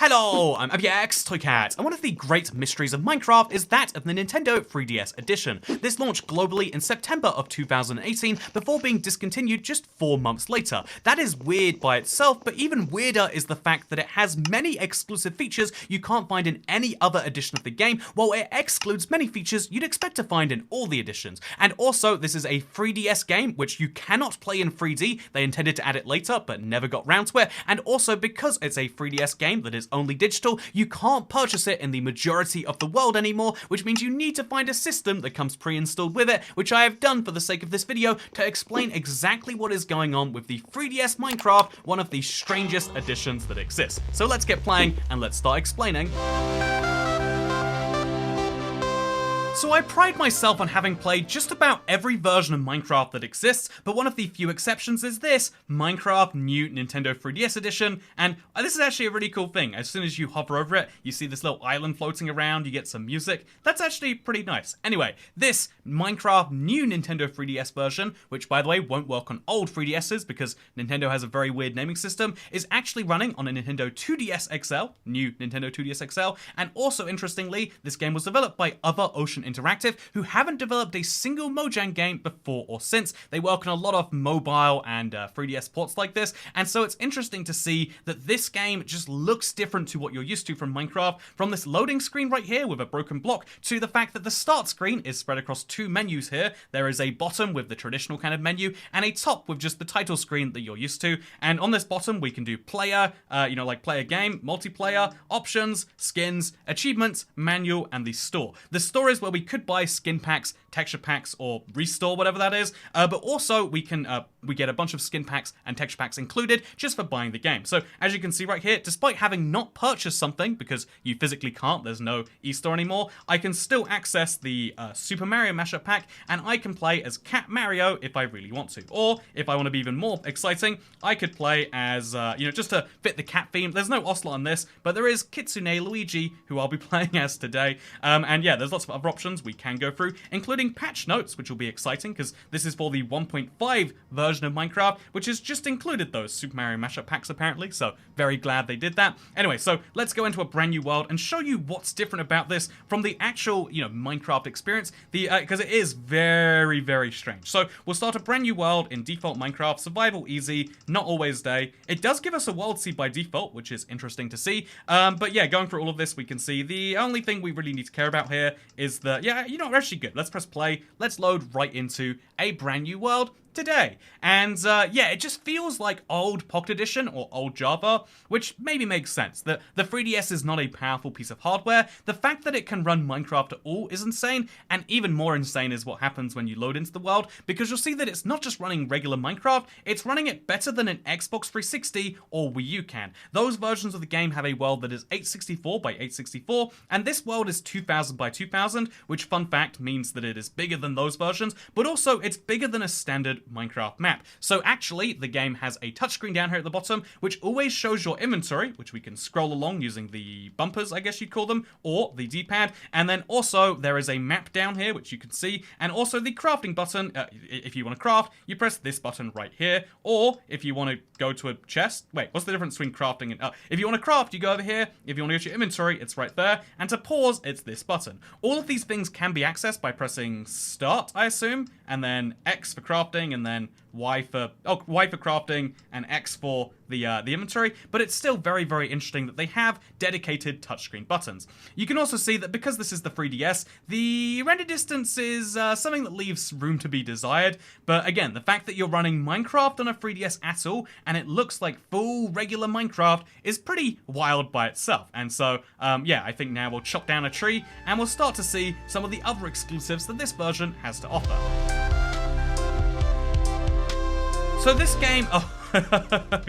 Hello, I'm ABX Toycat, and one of the great mysteries of Minecraft is that of the Nintendo 3DS edition. This launched globally in September of 2018 before being discontinued just 4 months later. That is weird by itself, but even weirder is the fact that it has many exclusive features you can't find in any other edition of the game, while it excludes many features you'd expect to find in all the editions. And also, this is a 3DS game, which you cannot play in 3D. They intended to add it later, but never got round to it. And also, because it's a 3DS game that is only digital, you can't purchase it in the majority of the world anymore, which means you need to find a system that comes pre-installed with it, which I have done for the sake of this video to explain exactly what is going on with the 3DS Minecraft, one of the strangest editions that exists. So let's get playing and let's start explaining. So I pride myself on having played just about every version of Minecraft that exists, but one of the few exceptions is this, Minecraft New Nintendo 3DS Edition, and this is actually a really cool thing. As soon as you hover over it, you see this little island floating around, you get some music. That's actually pretty nice. Anyway, this Minecraft New Nintendo 3DS version, which by the way won't work on old 3DSs because Nintendo has a very weird naming system, is actually running on a Nintendo 2DS XL, new Nintendo 2DS XL, and also interestingly, this game was developed by Other Ocean Interactive, who haven't developed a single Mojang game before or since. They work on a lot of mobile and 3DS ports like this, and so it's interesting to see that this game just looks different to what you're used to from Minecraft, from this loading screen right here with a broken block, to the fact that the start screen is spread across two menus here. There is a bottom with the traditional kind of menu, and a top with just the title screen that you're used to, and on this bottom we can do player, like player game, multiplayer, options, skins, achievements, manual, and the store. The store is where we could buy skin packs, texture packs, or restore, whatever that is, but also we get a bunch of skin packs and texture packs included just for buying the game. So as you can see right here, despite having not purchased something, because you physically can't, there's no e-store anymore, I can still access the Super Mario Mashup Pack, and I can play as Cat Mario if I really want to. Or, if I want to be even more exciting, I could play as, just to fit the cat theme. There's no Ocelot on this, but there is Kitsune Luigi, who I'll be playing as today. And yeah, there's lots of other options we can go through, including patch notes, which will be exciting because this is for the 1.5 version of Minecraft, which has just included those Super Mario Mashup Packs apparently, so very glad they did that. Anyway, so let's go into a brand new world and show you what's different about this from the actual, Minecraft experience, because it is very, very strange. So we'll start a brand new world in default Minecraft, survival easy, not always day. It does give us a world seed by default, which is interesting to see, but yeah, going through all of this, we can see the only thing we really need to care about here is the, we're actually good. Let's press play. Let's load right into a brand new world today. And it just feels like old Pocket Edition or old Java, which maybe makes sense. The 3DS is not a powerful piece of hardware. The fact that it can run Minecraft at all is insane, and even more insane is what happens when you load into the world, because you'll see that it's not just running regular Minecraft, it's running it better than an Xbox 360 or Wii U can. Those versions of the game have a world that is 864 by 864, and this world is 2000 by 2000, which, fun fact, means that it is bigger than those versions, but also it's bigger than a standard Minecraft map. So actually, the game has a touchscreen down here at the bottom, which always shows your inventory, which we can scroll along using the bumpers, I guess you'd call them, or the D-pad, and then also there is a map down here, which you can see, and also the crafting button. If you want to craft, you press this button right here, or if you want to go to a chest, wait, what's the difference between crafting and, if you want to craft, you go over here, if you want to go to your inventory, it's right there, and to pause, it's this button. All of these things can be accessed by pressing start, I assume, and then X for crafting, and then Y for crafting, and X for the inventory, but it's still very, very interesting that they have dedicated touchscreen buttons. You can also see that because this is the 3DS, the render distance is something that leaves room to be desired, but again, the fact that you're running Minecraft on a 3DS at all, and it looks like full regular Minecraft, is pretty wild by itself, and so, I think now we'll chop down a tree, and we'll start to see some of the other exclusives that this version has to offer. So this game,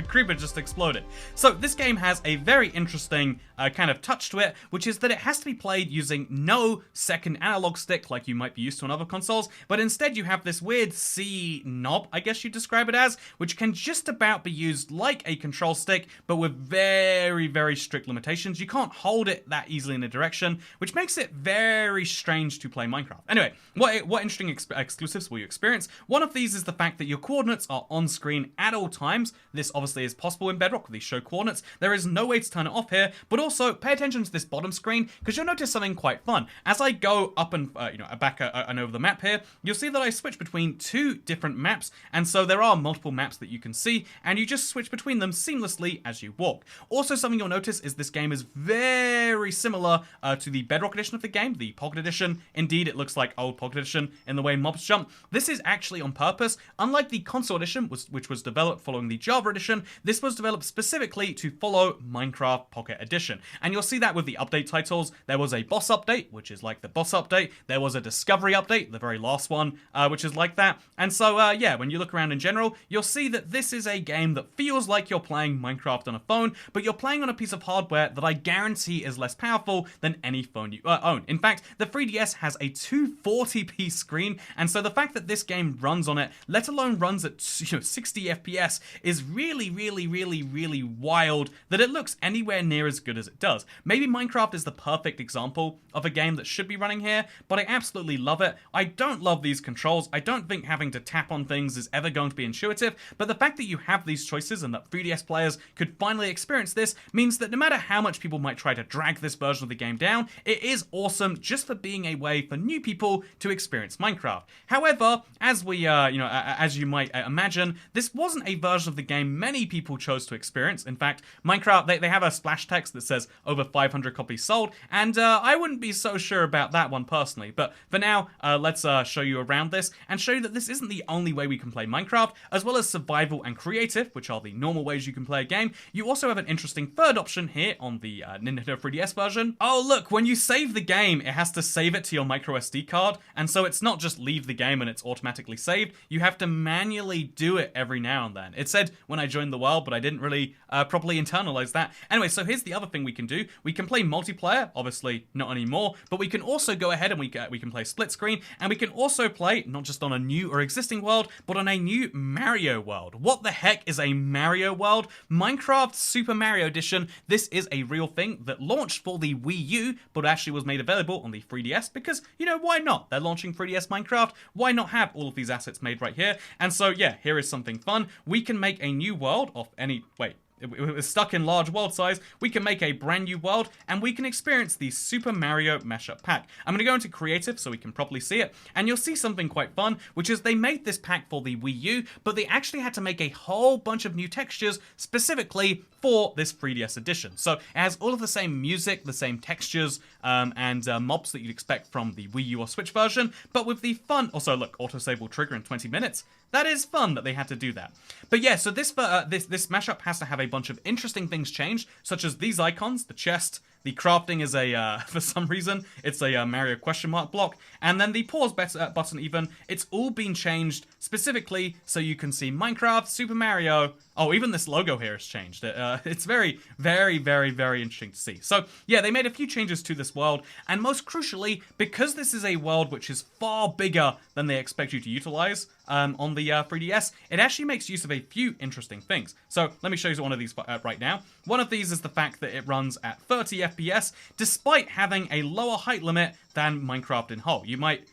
Creeper just exploded. So this game has a very interesting kind of touch to it, which is that it has to be played using no second analog stick like you might be used to on other consoles, but instead you have this weird C knob, I guess you'd describe it as, which can just about be used like a control stick, but with very, very strict limitations. You can't hold it that easily in a direction, which makes it very strange to play Minecraft. Anyway, what interesting exclusives will you experience? One of these is the fact that your coordinates are on screen at all times, times. This obviously is possible in Bedrock with these show coordinates. There is no way to turn it off here, but also pay attention to this bottom screen because you'll notice something quite fun. As I go up and back and over the map here, you'll see that I switch between two different maps, and so there are multiple maps that you can see, and you just switch between them seamlessly as you walk. Also, something you'll notice is this game is very similar to the Bedrock edition of the game, the Pocket Edition. Indeed, it looks like old Pocket Edition in the way mobs jump. This is actually on purpose. Unlike the Console Edition, which was developed following the Java Edition, this was developed specifically to follow Minecraft Pocket Edition. And you'll see that with the update titles. There was a boss update, which is like the boss update. There was a discovery update, the very last one, which is like that. And so, yeah, when you look around in general, you'll see that this is a game that feels like you're playing Minecraft on a phone, but you're playing on a piece of hardware that I guarantee is less powerful than any phone you own. In fact, the 3DS has a 240p screen, and so the fact that this game runs on it, let alone runs at 60 FPS, is really, really, really, really wild that it looks anywhere near as good as it does. Maybe Minecraft is the perfect example of a game that should be running here, but I absolutely love it. I don't love these controls. I don't think having to tap on things is ever going to be intuitive, but the fact that you have these choices and that 3DS players could finally experience this means that no matter how much people might try to drag this version of the game down, it is awesome just for being a way for new people to experience Minecraft. However, as we, as you might imagine, this wasn't a version of the game many people chose to experience. In fact, Minecraft, they have a splash text that says over 500 copies sold, and I wouldn't be so sure about that one personally. But for now, let's show you around this and show you that this isn't the only way we can play Minecraft. As well as survival and creative, which are the normal ways you can play a game, you also have an interesting third option here on the Nintendo 3DS version. Oh look, when you save the game, it has to save it to your microSD card, and so it's not just leave the game and it's automatically saved. You have to manually do it every now and then. It said when I joined the world, but I didn't really properly internalize that. Anyway, so here's the other thing we can do. We can play multiplayer, obviously not anymore, but we can also go ahead and we can play split screen, and we can also play not just on a new or existing world, but on a new Mario world. What the heck is a Mario world? Minecraft Super Mario Edition. This is a real thing that launched for the Wii U, but actually was made available on the 3DS because, why not? They're launching 3DS Minecraft. Why not have all of these assets made right here? And so, yeah, here is something fun. We can make a new world of any... Wait. It was stuck in large world size. We can make a brand new world, and we can experience the Super Mario Mashup Pack. I'm going to go into creative so we can properly see it, and you'll see something quite fun, which is they made this pack for the Wii U, but they actually had to make a whole bunch of new textures specifically for this 3DS edition. So it has all of the same music, the same textures, and mobs that you'd expect from the Wii U or Switch version, but with the fun... Also, look, autosave will trigger in 20 minutes. That is fun that they had to do that. But yeah, so this mashup has to have a bunch of interesting things changed, such as these icons, the chest, the crafting is a, for some reason, it's a Mario question mark block, and then the pause button even, it's all been changed specifically so you can see Minecraft, Super Mario. Oh, even this logo here has changed. It's very, very, very, very interesting to see. So, yeah, they made a few changes to this world, and most crucially, because this is a world which is far bigger than they expect you to utilize on the 3DS, it actually makes use of a few interesting things. So, let me show you one of these right now. One of these is the fact that it runs at 30 FPS, despite having a lower height limit than Minecraft in whole. You might,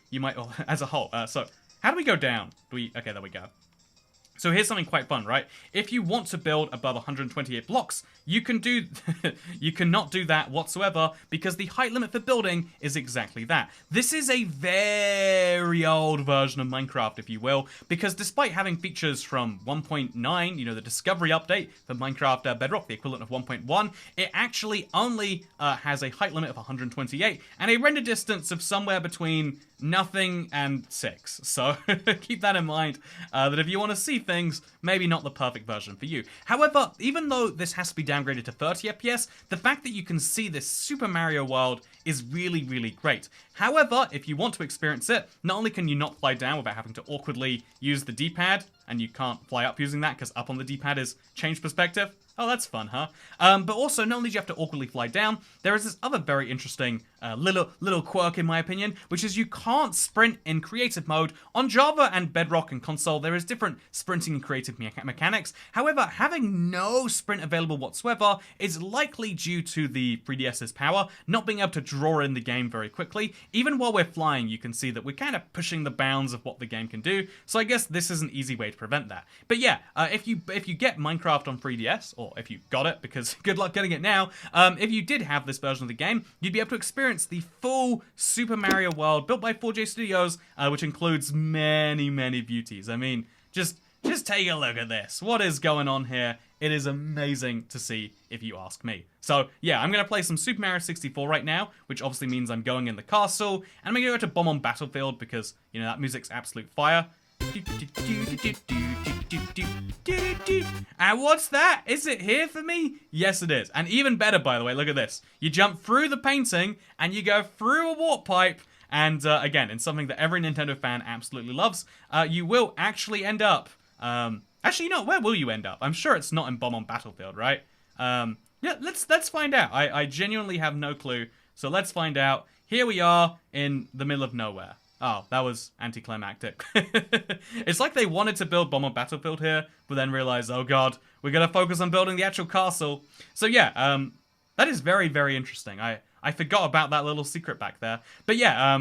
as a whole. So, how do we go down? Okay, there we go. So here's something quite fun, right? If you want to build above 128 blocks, you cannot do that whatsoever because the height limit for building is exactly that. This is a very old version of Minecraft, if you will, because despite having features from 1.9, the discovery update for Minecraft Bedrock, the equivalent of 1.1, it actually only has a height limit of 128 and a render distance of somewhere between nothing and 6. So keep that in mind, that if you want to see things, maybe not the perfect version for you. However, even though this has to be downgraded to 30 FPS, the fact that you can see this Super Mario world is really, really great. However, if you want to experience it, not only can you not fly down without having to awkwardly use the D-pad, and you can't fly up using that because up on the D-pad is change perspective. Oh, that's fun, huh? But also, not only do you have to awkwardly fly down, there is this other very interesting little quirk, in my opinion, which is you can't sprint in creative mode. On Java and Bedrock and console, there is different sprinting and creative mechanics. However, having no sprint available whatsoever is likely due to the 3DS's power, not being able to draw in the game very quickly. Even while we're flying, you can see that we're kind of pushing the bounds of what the game can do. So I guess this is an easy way to prevent that. But yeah, if you get Minecraft on 3DS, or if you got it, because good luck getting it now, if you did have this version of the game, you'd be able to experience the full Super Mario World built by 4J Studios, which includes many, many beauties. I mean, just take a look at this. What is going on here? It is amazing to see, if you ask me. So yeah, I'm going to play some Super Mario 64 right now, which obviously means I'm going in the castle, and I'm going to go to Bomb on Battlefield because, you know, that music's absolute fire. And what's that? Is it here for me? Yes, it is. And even better, by the way, look at this. You jump through the painting, and you go through a warp pipe, and again, in something that every Nintendo fan absolutely loves, you will actually end up... actually, you know, where will you end up? I'm sure it's not in Bomb on Battlefield, right? Yeah, let's find out. I genuinely have no clue, so let's find out. Here we are in the middle of nowhere. Oh, that was anticlimactic. It's like they wanted to build Bomb on Battlefield here, but then realized, oh god, we're gonna focus on building the actual castle. So yeah, that is very, very interesting. I forgot about that little secret back there. But yeah,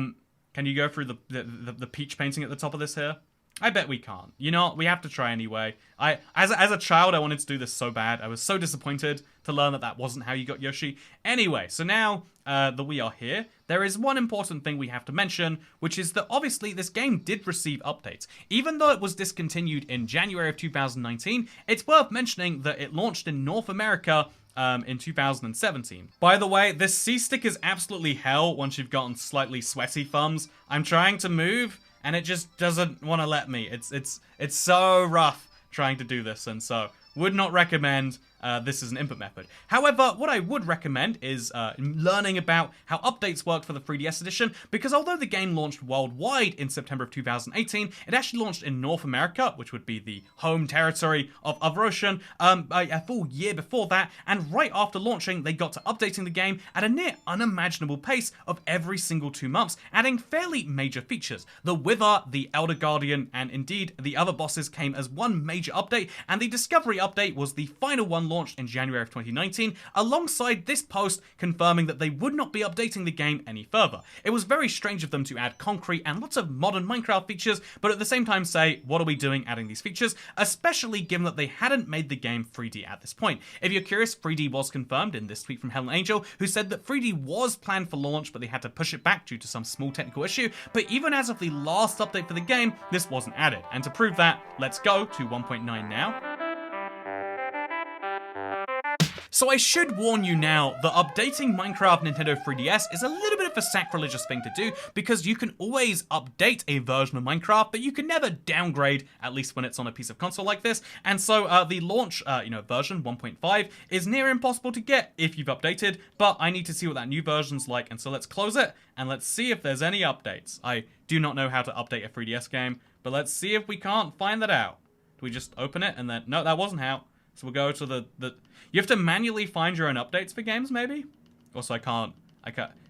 can you go through the peach painting at the top of this here? I bet we can't. You know, we have to try anyway. As a child, I wanted to do this so bad. I was so disappointed to learn that wasn't how you got Yoshi. Anyway, so now that we are here, there is one important thing we have to mention, which is that obviously this game did receive updates. Even though it was discontinued in January of 2019, it's worth mentioning that it launched in North America in 2017. By the way, this C-stick is absolutely hell once you've gotten slightly sweaty thumbs. I'm trying to move, and it just doesn't want to let me. It's so rough trying to do this, and so would not recommend this as an input method. However, what I would recommend is learning about how updates work for the 3DS edition, because although the game launched worldwide in September of 2018, it actually launched in North America, which would be the home territory of Ocean, a full year before that, and right after launching, they got to updating the game at a near unimaginable pace of every single 2 months, adding fairly major features. The Wither, the Elder Guardian, and indeed the other bosses came as one major update, and the Discovery update was the final one launched in January of 2019, alongside this post confirming that they would not be updating the game any further. It was very strange of them to add concrete and lots of modern Minecraft features, but at the same time say, what are we doing adding these features, especially given that they hadn't made the game 3D at this point. If you're curious, 3D was confirmed in this tweet from Helen Angel, who said that 3D was planned for launch, but they had to push it back due to some small technical issue, but even as of the last update for the game, this wasn't added. And to prove that, let's go to 1.9 now. So I should warn you now that updating Minecraft Nintendo 3DS is a little bit of a sacrilegious thing to do, because you can always update a version of Minecraft, but you can never downgrade, at least when it's on a piece of console like this. And so the launch version 1.5 is near impossible to get if you've updated, but I need to see what that new version's like, and so let's close it and let's see if there's any updates. I do not know how to update a 3DS game, but let's see if we can't find that out. Do we just open it and then... No, that wasn't how. So we'll go to the... You have to manually find your own updates for games, maybe? Also, I can't...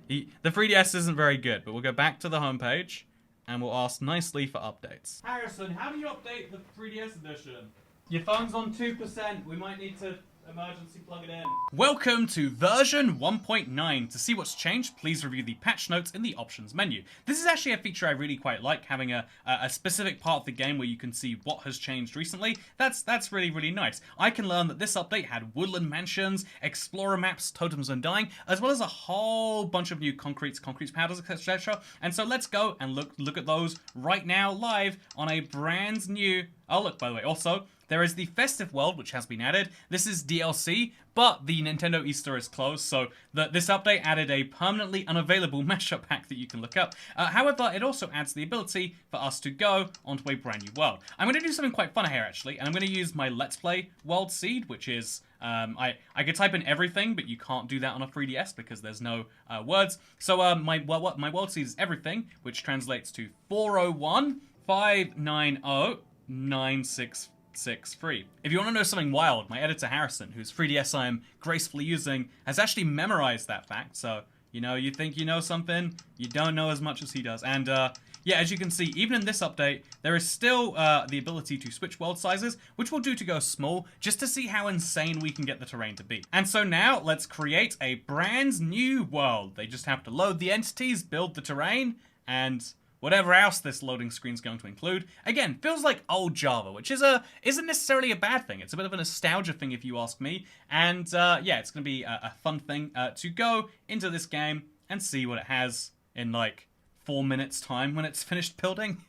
The 3DS isn't very good, but we'll go back to the homepage, and we'll ask nicely for updates. Harrison, how do you update the 3DS edition? Your phone's on 2%. We might need to emergency plug it in. Welcome to version 1.9. To see what's changed, please review the patch notes in the options menu. This is actually a feature I really quite like, having a specific part of the game where you can see what has changed recently. That's really, really nice. I can learn that this update had woodland mansions, explorer maps, totems undying, as well as a whole bunch of new concrete powders, etc. And so let's go and look at those right now live on a brand new... Oh look, by the way, also, there is the Festive World, which has been added. This is DLC, but the Nintendo Easter is closed, so this update added a permanently unavailable mashup pack that you can look up. However, it also adds the ability for us to go onto a brand new world. I'm going to do something quite fun here, actually, and I'm going to use my Let's Play World Seed, which is... I could type in everything, but you can't do that on a 3DS because there's no words. So my World Seed is everything, which translates to 401-590-963. If you want to know something wild, my editor Harrison, whose 3DS I am gracefully using, has actually memorized that fact. So, you know, you think you know something, you don't know as much as he does. And yeah, as you can see, even in this update, there is still the ability to switch world sizes, which we'll do to go small, just to see how insane we can get the terrain to be. And so now, let's create a brand new world. They just have to load the entities, build the terrain, and whatever else this loading screen's going to include. Again, feels like old Java, which isn't necessarily a bad thing. It's a bit of a nostalgia thing if you ask me. And yeah, it's going to be a fun thing to go into this game and see what it has in like 4 minutes time when it's finished building.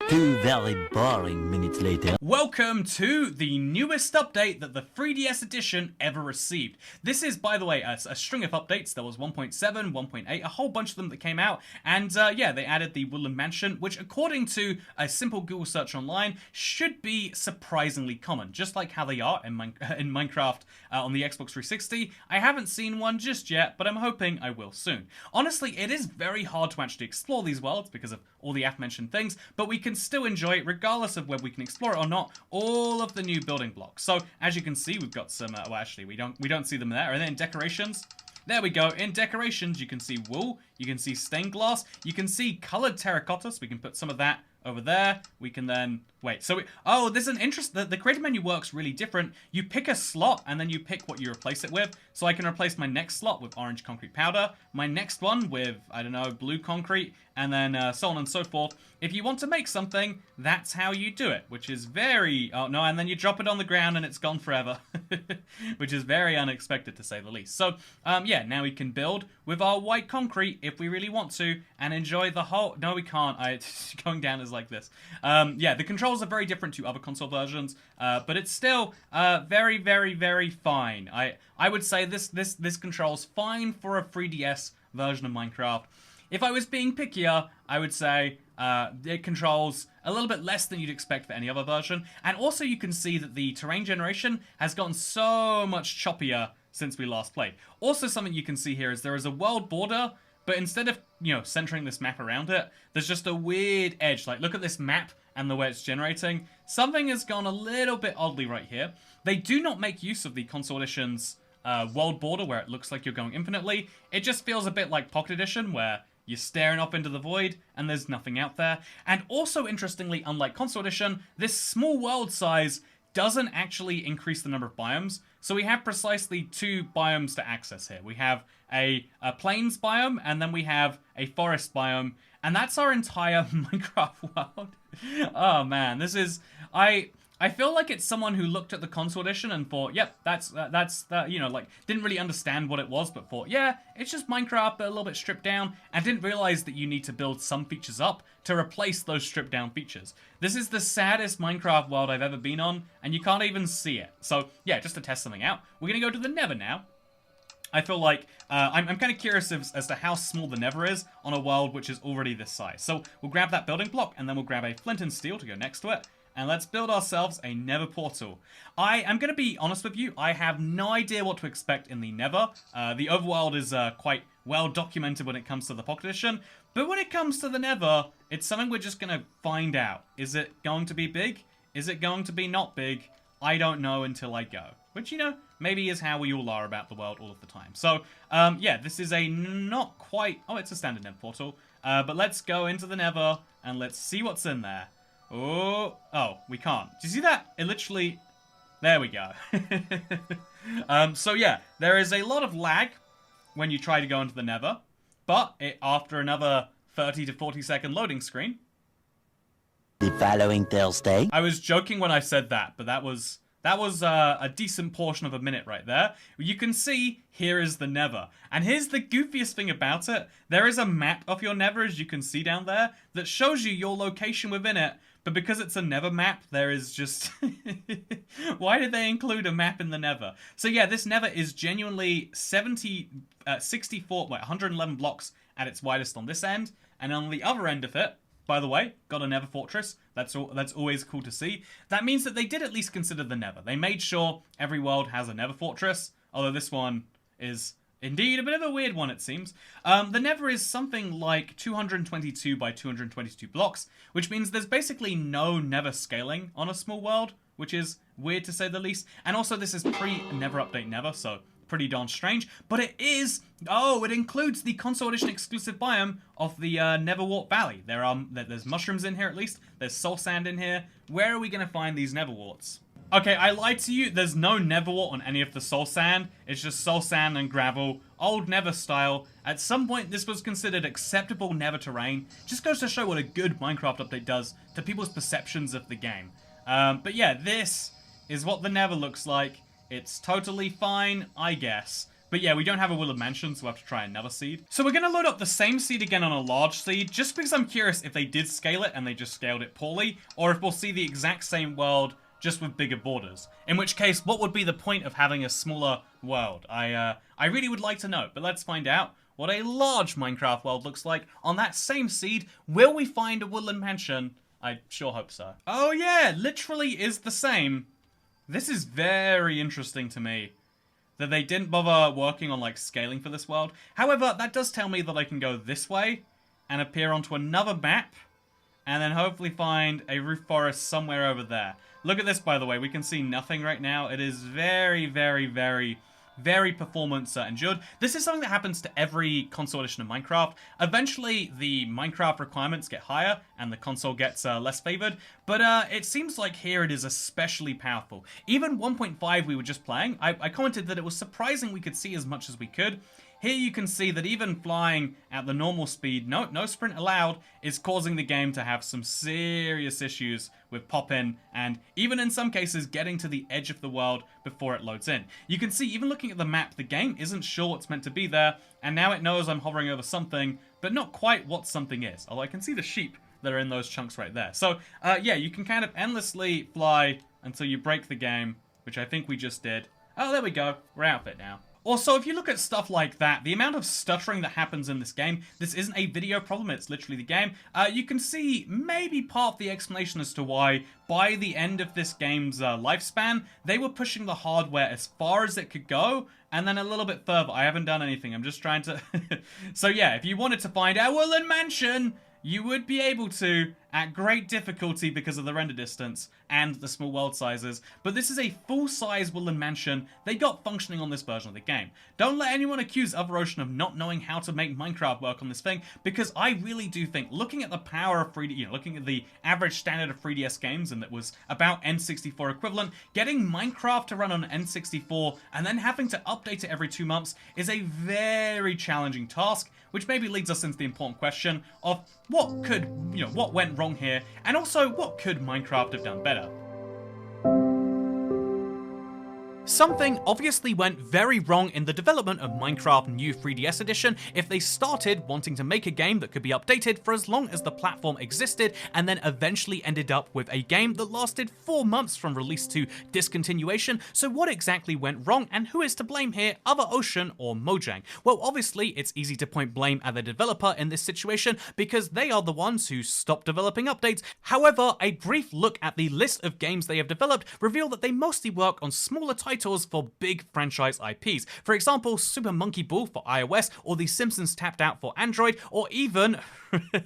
2 very boring minutes later. Welcome to the newest update that the 3DS edition ever received. This is, by the way, a string of updates. There was 1.7, 1.8, a whole bunch of them that came out. And yeah, they added the Woodland Mansion, which according to a simple Google search online, should be surprisingly common. Just like how they are in Minecraft on the Xbox 360. I haven't seen one just yet, but I'm hoping I will soon. Honestly, it is very hard to actually explore these worlds because of all the aforementioned things, but we can still enjoy, regardless of whether we can explore it or not, all of the new building blocks. So as you can see, we've got some. Well, actually, we don't see them there. And then in decorations, there we go. In decorations, you can see wool, you can see stained glass, you can see colored terracotta. So we can put some of that over there. We can then wait. So oh, there's an interest. The creative menu works really different. You pick a slot and then you pick what you replace it with. So I can replace my next slot with orange concrete powder, my next one with, I don't know, blue concrete, and then so on and so forth. If you want to make something, that's how you do it, which is very, oh no, and then you drop it on the ground and it's gone forever, which is very unexpected to say the least. So yeah, now we can build with our white concrete if we really want to and enjoy the whole, no we can't, going down is like this. Yeah, the controls are very different to other console versions, but it's still very, very, very fine. I would say this controls fine for a 3DS version of Minecraft. If I was being pickier, I would say it controls a little bit less than you'd expect for any other version. And also you can see that the terrain generation has gotten so much choppier since we last played. Also something you can see here is there is a world border, but instead of, you know, centering this map around it, there's just a weird edge. Like, look at this map and the way it's generating. Something has gone a little bit oddly right here. They do not make use of the console edition's world border where it looks like you're going infinitely. It just feels a bit like Pocket Edition where you're staring up into the void and there's nothing out there. And also, interestingly, unlike Console Edition, this small world size doesn't actually increase the number of biomes. So we have precisely 2 biomes to access here. We have a plains biome and then we have a forest biome. And that's our entire Minecraft world. Oh man, this is... I feel like it's someone who looked at the console edition and thought, yep, that's you know, like, didn't really understand what it was, but thought, yeah, it's just Minecraft, but a little bit stripped down, and didn't realize that you need to build some features up to replace those stripped down features. This is the saddest Minecraft world I've ever been on, and you can't even see it. So, yeah, just to test something out, we're gonna go to the Nether now. I feel like, I'm kind of curious as to how small the Nether is on a world which is already this size. So, we'll grab that building block, and then we'll grab a flint and steel to go next to it. And let's build ourselves a Nether portal. I am going to be honest with you, I have no idea what to expect in the Nether. The overworld is quite well documented when it comes to the Pocket Edition, but when it comes to the Nether, it's something we're just going to find out. Is it going to be big? Is it going to be not big? I don't know until I go. Which, you know, maybe is how we all are about the world all of the time. So, yeah, this is a not quite... Oh, it's a standard Nether portal. But let's go into the Nether and let's see what's in there. Oh, we can't. Do you see that? It literally... There we go. So yeah, there is a lot of lag when you try to go into the Nether, but after another 30 to 40 second loading screen... The following Thursday. I was joking when I said that, but that was a decent portion of a minute right there. You can see, here is the Nether. And here's the goofiest thing about it. There is a map of your Nether, as you can see down there, that shows you your location within it. But because it's a Nether map, there is just... Why did they include a map in the Nether? So yeah, this Nether is genuinely 111 blocks at its widest on this end. And on the other end of it, by the way, got a Nether fortress. That's always cool to see. That means that they did at least consider the Nether. They made sure every world has a Nether fortress, although this one is indeed a bit of a weird one, it seems. The Nether is something like 222 by 222 blocks, which means there's basically no Nether scaling on a small world, which is weird to say the least. And also this is pre-Nether update Nether, so pretty darn strange. But it is... Oh, it includes the console edition exclusive biome of the Netherwart Valley. There's mushrooms in here at least. There's soul sand in here. Where are we going to find these Netherwarts? Okay, I lied to you. There's no Neverwort on any of the soul sand. It's just soul sand and gravel, old Nether style. At some point, this was considered acceptable Nether terrain. Just goes to show what a good Minecraft update does to people's perceptions of the game. But yeah, this is what the Nether looks like. It's totally fine, I guess. But yeah, we don't have a Willowed Mansion, so we'll have to try another seed. So we're going to load up the same seed again on a large seed, just because I'm curious if they did scale it and they just scaled it poorly, or if we'll see the exact same world just with bigger borders. In which case, what would be the point of having a smaller world? I really would like to know, but let's find out what a large Minecraft world looks like on that same seed. Will we find a Woodland Mansion? I sure hope so. Oh yeah, literally is the same. This is very interesting to me, that they didn't bother working on like scaling for this world. However, that does tell me that I can go this way and appear onto another map, and then hopefully find a roof forest somewhere over there. Look at this, by the way. We can see nothing right now. It is very, very, very, very performance endured. This is something that happens to every console edition of Minecraft. Eventually, the Minecraft requirements get higher and the console gets less favored. But it seems like here it is especially powerful. Even 1.5 we were just playing, I commented that it was surprising we could see as much as we could. Here you can see that even flying at the normal speed, no sprint allowed, is causing the game to have some serious issues with pop-in, and even in some cases getting to the edge of the world before it loads in. You can see, even looking at the map, the game isn't sure what's meant to be there, and now it knows I'm hovering over something, but not quite what something is. Although I can see the sheep that are in those chunks right there. So, yeah, you can kind of endlessly fly until you break the game, which I think we just did. Oh, there we go. We're out of it now. Also, if you look at stuff like that, the amount of stuttering that happens in this game, this isn't a video problem, it's literally the game. You can see maybe part of the explanation as to why, by the end of this game's lifespan, they were pushing the hardware as far as it could go, and then a little bit further. I haven't done anything, I'm just trying to... So yeah, if you wanted to find our Woodland Mansion, you would be able to, at great difficulty because of the render distance and the small world sizes, but this is a full-size Woodland Mansion they got functioning on this version of the game. Don't let anyone accuse Other Ocean of not knowing how to make Minecraft work on this thing, because I really do think, looking at the power of 3D, looking at the average standard of 3DS games, and that was about N64 equivalent, getting Minecraft to run on N64 and then having to update it every 2 months is a very challenging task, which maybe leads us into the important question of what went wrong here, and also what could Minecraft have done better. Something obviously went very wrong in the development of Minecraft New 3DS Edition if they started wanting to make a game that could be updated for as long as the platform existed, and then eventually ended up with a game that lasted 4 months from release to discontinuation. So what exactly went wrong, and who is to blame here, Other Ocean or Mojang? Well, obviously it's easy to point blame at the developer in this situation because they are the ones who stopped developing updates. However, a brief look at the list of games they have developed reveal that they mostly work on smaller titles for big franchise IPs. For example, Super Monkey Ball for iOS, or The Simpsons Tapped Out for Android, or even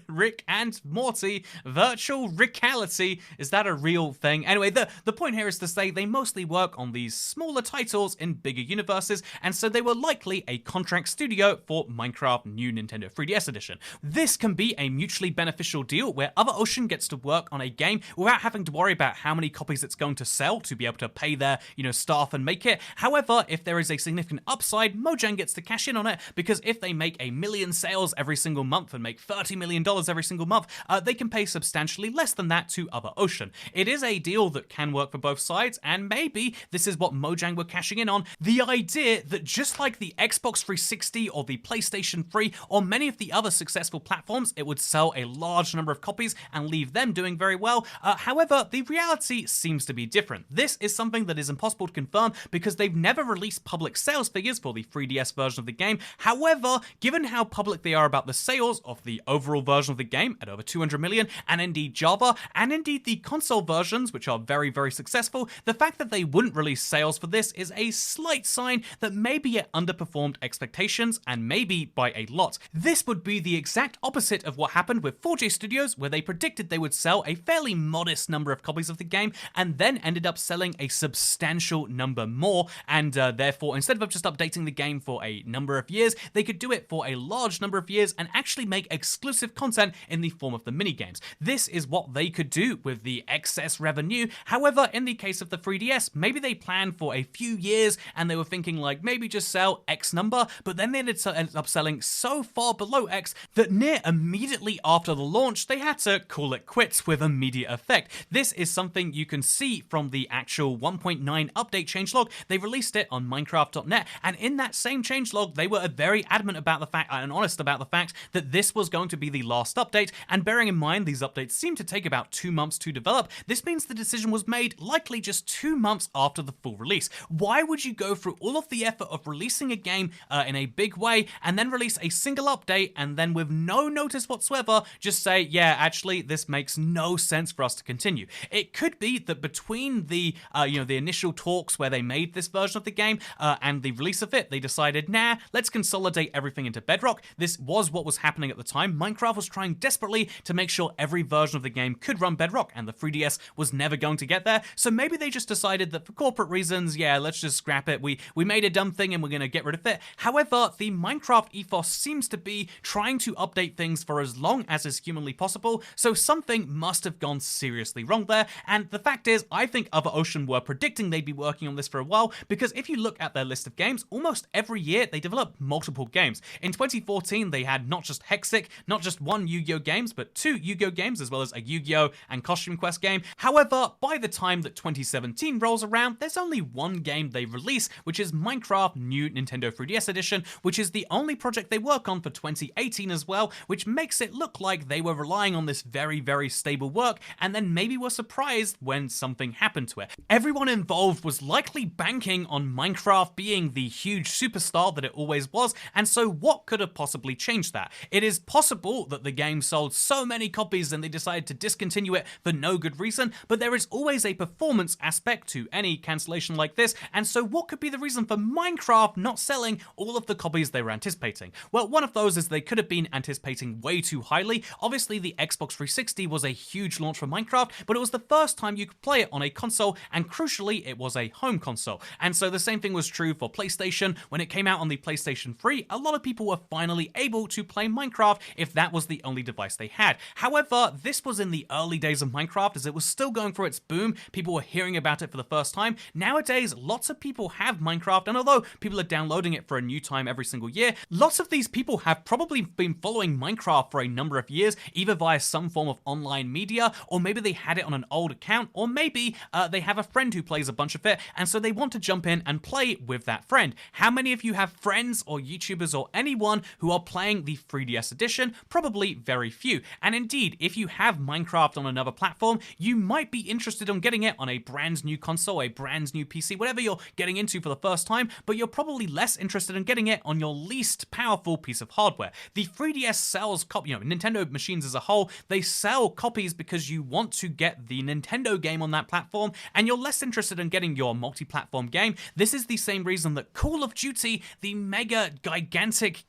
Rick and Morty Virtual Reality. Is that a real thing? Anyway, the point here is to say they mostly work on these smaller titles in bigger universes, and so they were likely a contract studio for Minecraft New Nintendo 3DS Edition. This can be a mutually beneficial deal where Other Ocean gets to work on a game without having to worry about how many copies it's going to sell to be able to pay their, staff and make it. However, if there is a significant upside, Mojang gets to cash in on it, because if they make 1 million sales every single month and make $30 million every single month, they can pay substantially less than that to Other Ocean. It is a deal that can work for both sides, and maybe this is what Mojang were cashing in on. The idea that just like the Xbox 360 or the PlayStation 3 or many of the other successful platforms, it would sell a large number of copies and leave them doing very well. However, the reality seems to be different. This is something that is impossible to confirm because they've never released public sales figures for the 3DS version of the game. However, given how public they are about the sales of the overall version of the game at over 200 million, and indeed Java, and indeed the console versions, which are very, very successful, the fact that they wouldn't release sales for this is a slight sign that maybe it underperformed expectations, and maybe by a lot. This would be the exact opposite of what happened with 4J Studios, where they predicted they would sell a fairly modest number of copies of the game, and then ended up selling a substantial number number more, and therefore, instead of just updating the game for a number of years, they could do it for a large number of years and actually make exclusive content in the form of the minigames. This is what they could do with the excess revenue. However, in the case of the 3DS, maybe they planned for a few years and they were thinking like maybe just sell X number, but then they ended up selling so far below X that near immediately after the launch, they had to call it quits with immediate effect. This is something you can see from the actual 1.9 update changelog. They released it on Minecraft.net, and in that same changelog, they were very adamant about the fact and honest about the fact that this was going to be the last update, and bearing in mind these updates seem to take about 2 months to develop, this means the decision was made likely just 2 months after the full release. Why would you go through all of the effort of releasing a game in a big way and then release a single update and then with no notice whatsoever just say, yeah, actually this makes no sense for us to continue? It could be that between the the initial talks where they made this version of the game and the release of it, they decided, nah, let's consolidate everything into Bedrock. This was what was happening at the time. Minecraft was trying desperately to make sure every version of the game could run Bedrock, and the 3DS was never going to get there, so maybe they just decided that for corporate reasons, yeah, let's just scrap it. We made a dumb thing and we're going to get rid of it. However, the Minecraft ethos seems to be trying to update things for as long as is humanly possible, so something must have gone seriously wrong there, and the fact is, I think Other Ocean were predicting they'd be working on this for a while, because if you look at their list of games, almost every year they develop multiple games. In 2014, they had not just Hexic, not just one Yu-Gi-Oh games, but 2 Yu-Gi-Oh games, as well as a Yu-Gi-Oh and Costume Quest game. However, by the time that 2017 rolls around, there's only one game they release, which is Minecraft New Nintendo 3DS Edition, which is the only project they work on for 2018 as well, which makes it look like they were relying on this very, very stable work, and then maybe were surprised when something happened to it. Everyone involved was likely banking on Minecraft being the huge superstar that it always was, and so what could have possibly changed that? It is possible that the game sold so many copies and they decided to discontinue it for no good reason, but there is always a performance aspect to any cancellation like this, and so what could be the reason for Minecraft not selling all of the copies they were anticipating? Well, one of those is they could have been anticipating way too highly. Obviously, the Xbox 360 was a huge launch for Minecraft, but it was the first time you could play it on a console, and crucially, it was a home console. And so the same thing was true for PlayStation. When it came out on the PlayStation 3, a lot of people were finally able to play Minecraft if that was the only device they had. However, this was in the early days of Minecraft, as it was still going through its boom. People were hearing about it for the first time. Nowadays, lots of people have Minecraft, and although people are downloading it for a new time every single year, lots of these people have probably been following Minecraft for a number of years, either via some form of online media, or maybe they had it on an old account, or maybe they have a friend who plays a bunch of it, and so they want to jump in and play with that friend. How many of you have friends or YouTubers or anyone who are playing the 3DS edition? Probably very few. And indeed, if you have Minecraft on another platform, you might be interested in getting it on a brand new console, a brand new PC, whatever you're getting into for the first time, but you're probably less interested in getting it on your least powerful piece of hardware. The 3DS sells Nintendo machines as a whole, they sell copies because you want to get the Nintendo game on that platform, and you're less interested in getting your multi-platform game. This is the same reason that Call of Duty, the mega, gigantic,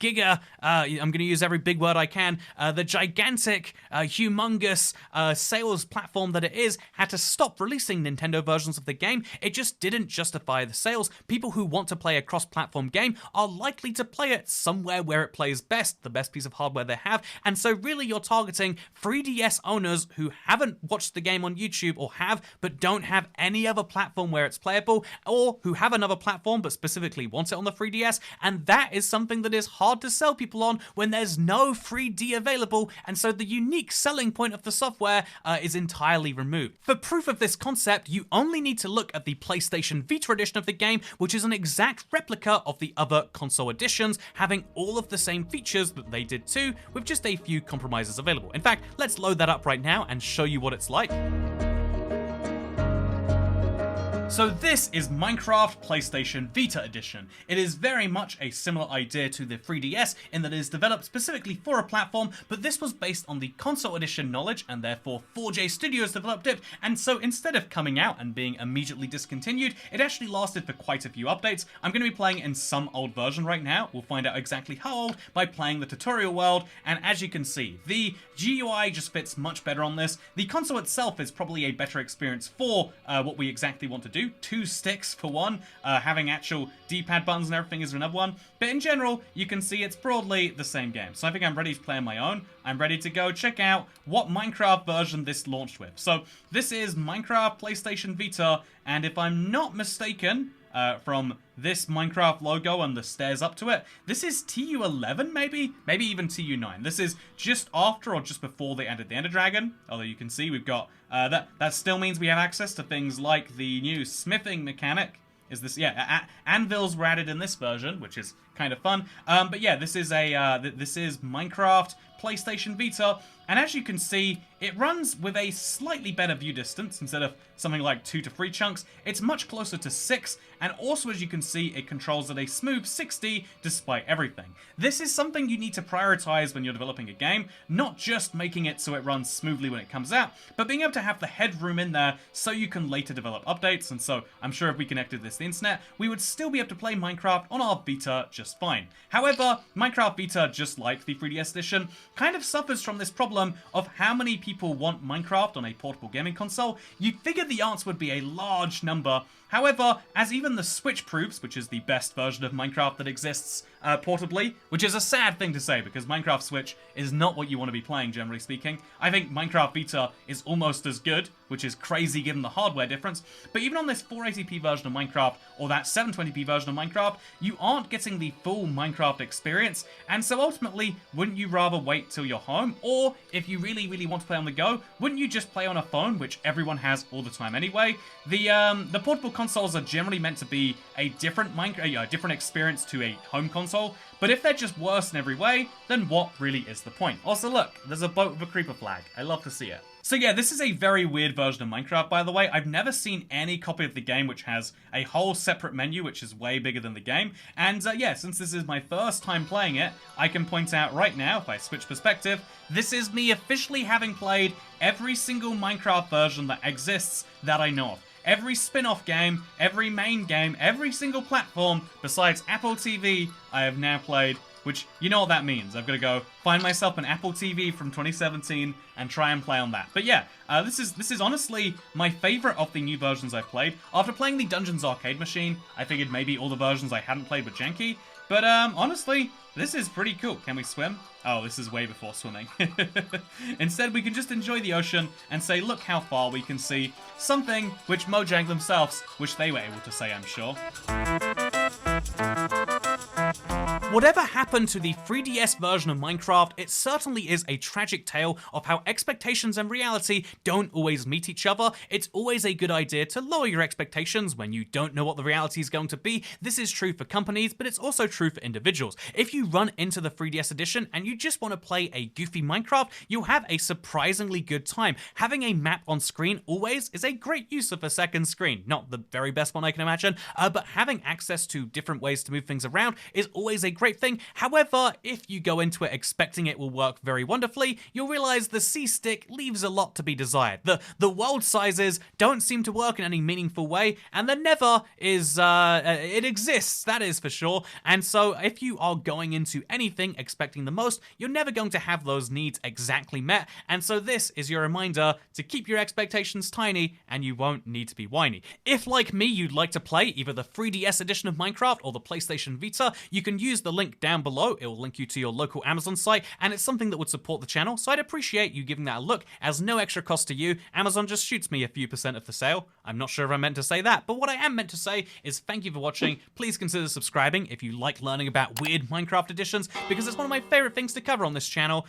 I'm going to use every big word I can, the gigantic, humongous sales platform that it is, had to stop releasing Nintendo versions of the game. It just didn't justify the sales. People who want to play a cross-platform game are likely to play it somewhere where it plays best, the best piece of hardware they have, and so really you're targeting 3DS owners who haven't watched the game on YouTube, or have, but don't have any other platform where it's playable, or who have another platform but specifically want it on the 3DS, and that is something that is hard to sell people on when there's no 3D available, and so the unique selling point of the software is entirely removed. For proof of this concept, you only need to look at the PlayStation Vita edition of the game, which is an exact replica of the other console editions, having all of the same features that they did too, with just a few compromises available. In fact, let's load that up right now and show you what it's like. So this is Minecraft PlayStation Vita Edition. It is very much a similar idea to the 3DS in that it is developed specifically for a platform, but this was based on the console edition knowledge, and therefore 4J Studios developed it, and so instead of coming out and being immediately discontinued, it actually lasted for quite a few updates. I'm going to be playing in some old version right now. We'll find out exactly how old by playing the tutorial world, and as you can see, the GUI just fits much better on this. The console itself is probably a better experience for what we exactly want to do. do. 2 sticks for one, having actual D-pad buttons and everything is another one. But in general, you can see it's broadly the same game. So I think I'm ready to play on my own. I'm ready to go check out what Minecraft version this launched with. So this is Minecraft PlayStation Vita, and if I'm not mistaken, from this Minecraft logo and the stairs up to it, this is TU11 maybe? Maybe even TU9. This is just after or just before they added the Ender Dragon, although you can see we've got, that still means we have access to things like the new smithing mechanic. Is this, yeah, anvils were added in this version, which is kind of fun. But yeah, this is this is Minecraft PlayStation Vita, and as you can see, it runs with a slightly better view distance. Instead of something like 2 to 3 chunks, it's much closer to 6, and also as you can see, it controls at a smooth 60 despite everything. This is something you need to prioritize when you're developing a game, not just making it so it runs smoothly when it comes out, but being able to have the headroom in there so you can later develop updates. And so I'm sure if we connected this to the internet, we would still be able to play Minecraft on our Vita just fine. However, Minecraft Vita, just like the 3DS edition, kind of suffers from this problem of how many people want Minecraft on a portable gaming console. You'd figure the answer would be a large number. However, as even the Switch proves, which is the best version of Minecraft that exists portably, which is a sad thing to say because Minecraft Switch is not what you want to be playing, generally speaking. I think Minecraft Vita is almost as good, which is crazy given the hardware difference, but even on this 480p version of Minecraft, or that 720p version of Minecraft, you aren't getting the full Minecraft experience, and so ultimately, wouldn't you rather wait till you're home, or if you really, really want to play on the go, wouldn't you just play on a phone, which everyone has all the time anyway? The portable consoles are generally meant to be a different different experience to a home console, but if they're just worse in every way, then what really is the point? Also look, there's a boat with a creeper flag. I love to see it. So yeah, this is a very weird version of Minecraft, by the way. I've never seen any copy of the game which has a whole separate menu, which is way bigger than the game. And yeah, since this is my first time playing it, I can point out right now, if I switch perspective, this is me officially having played every single Minecraft version that exists that I know of. Every spin-off game, every main game, every single platform besides Apple TV, I have now played, which, you know what that means. I've got to go find myself an Apple TV from 2017 and try and play on that. But yeah, this is honestly my favorite of the new versions I've played. After playing the Dungeons arcade machine, I figured maybe all the versions I hadn't played were janky. But honestly, this is pretty cool. Can we swim? Oh, this is way before swimming. Instead, we can just enjoy the ocean and say, look how far we can see. Something which Mojang themselves wish they were able to say, I'm sure. Whatever happened to the 3DS version of Minecraft, it certainly is a tragic tale of how expectations and reality don't always meet each other. It's always a good idea to lower your expectations when you don't know what the reality is going to be. This is true for companies, but it's also true for individuals. If you run into the 3DS edition and you just want to play a goofy Minecraft, you'll have a surprisingly good time. Having a map on screen always is a great use of a second screen. Not the very best one I can imagine, but having access to different ways to move things around is always a great thing. However, if you go into it expecting it will work very wonderfully, you'll realize the C-stick leaves a lot to be desired. The world sizes don't seem to work in any meaningful way, and the never is, it exists, that is for sure. And so if you are going into anything expecting the most, you're never going to have those needs exactly met. And so this is your reminder to keep your expectations tiny, and you won't need to be whiny. If, like me, you'd like to play either the 3DS edition of Minecraft or the PlayStation Vita, you can use the link down below. It will link you to your local Amazon site, and it's something that would support the channel, so I'd appreciate you giving that a look. As no extra cost to you, Amazon just shoots me a few % of the sale. I'm not sure if I meant to say that, but what I am meant to say is thank you for watching. Please consider subscribing if you like learning about weird Minecraft editions, because it's one of my favorite things to cover on this channel.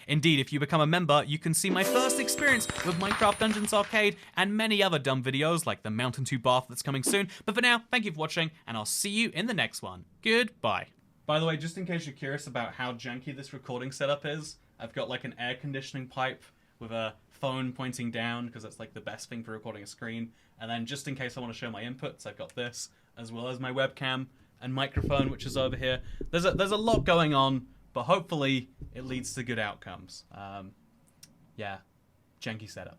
Indeed, if you become a member, you can see my first experience with Minecraft Dungeons Arcade and many other dumb videos like the Mountain 2 bath that's coming soon. But for now, thank you for watching, and I'll see you in the next one. Goodbye. By the way, just in case you're curious about how janky this recording setup is, I've got like an air conditioning pipe with a phone pointing down because that's like the best thing for recording a screen. And then just in case I want to show my inputs, I've got this as well as my webcam and microphone, which is over here. There's a lot going on, but hopefully it leads to good outcomes. Yeah, janky setup.